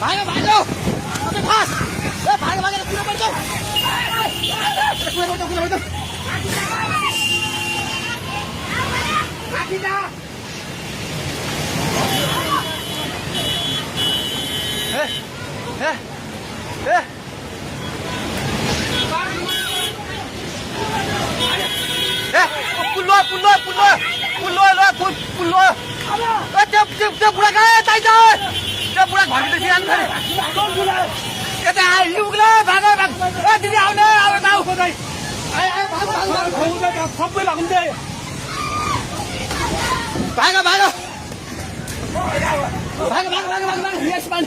भागो भागो अबे फास ए भागो भागेर कुन पर्छ कुन पर्छ आकिदा ए ए ए ए पुल्लो पुल्लो पुल्लो पुल्लो ल पुल्लो ए त्यो बुढा गए ताइ त त्यो बुढा घरभित्र सिरान गरे यता आइलुग्ला भागो भाग ए दिदी आउने आउ आउ खोदै आइ आइ भागो भागो सबै लाग्दै भागो भागो भागो भागो भागो भागो यस मान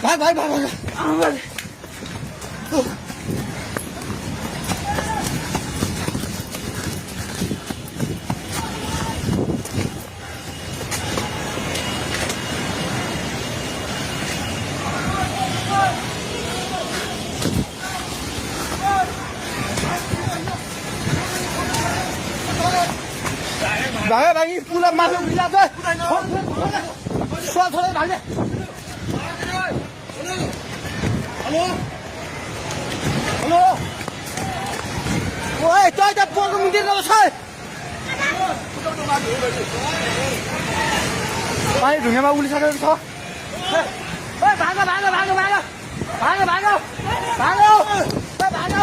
भाग भाग भाग भाग भागे भागी पुला माथि उठिला छ छोडे भाग्ने हेलो हेलो ओए तै त पोको मुन्टे गयो छ पानी ढुङ्गामा उलिसकेको छ ओए भागो भागो भागो भागो भागो भागो भागो ओए भागो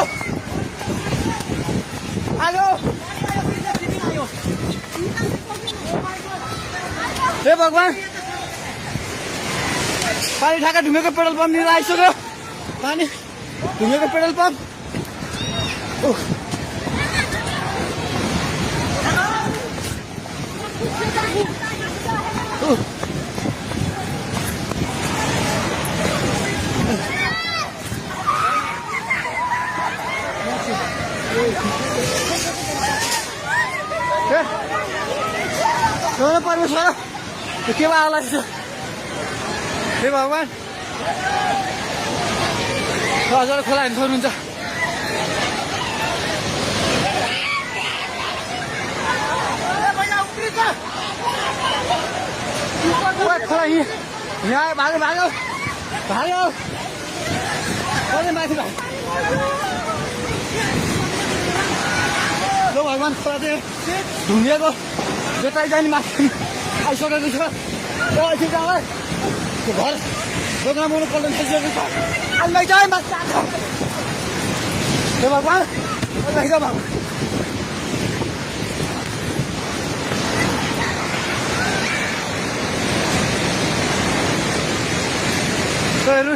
भागो हे भगवान पानी ठाका ढुङ्गेको पेट्रोल पम्प लिएर आइसक्यो पानी ढुङ्गेको पेट्रोल पम्प परमेश्वर के आला हे भगवान हजुर खोला हेर्नु सक्नुहुन्छ खोला यहाँ भागो भागो भागो माथि भाग भगवान खोला चाहिँ ढुङ्गेको बेटाइ जाने माथि आइसकेको छ त्यो घर दोकान बनाउनु पल्ट थालिसकेको छ अलि चाहिँ माथि आएको हे भगवान भगवान हेर्नु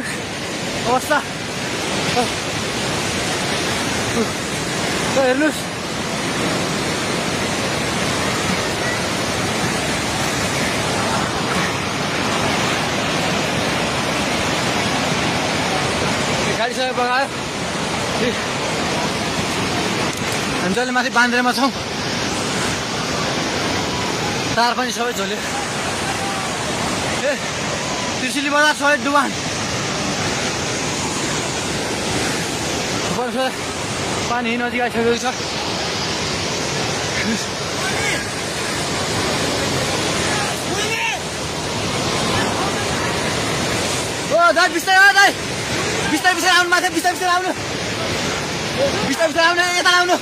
अवस्था हेर्नुहोस् गाडी सबै बगायो हामी जहिले माथि बान्द्रेमा छौँ तार पनि सबै झोल्यो ए त्रिशुली बजार सबै डुबान पानी नजिक आइसकेको छ ओ दाइ बिस्तारै दाइ बिस्तारै बिस्तारै आउनु माथि बिस्तारै बिस्तारै आउनु बिस्तारै बिस्तारै आउनु यता आउनु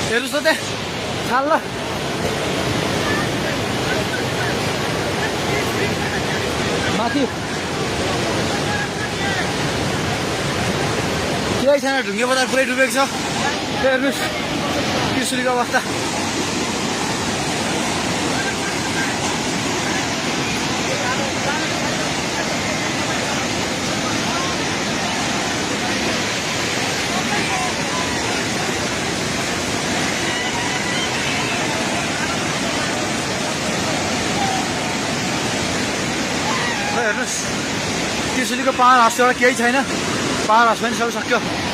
हेर्नुहोस् त त्यहाँ खाल ल माथि केही छैन ढुङ्गे बजार पुरै डुबेको छ हेर्नुहोस् त्रिशुलीको अवस्था हेर्नुहोस् त्रिशुलीको पावर हाउस एउटा केही छैन पावर हाउस पनि सबै सक्यो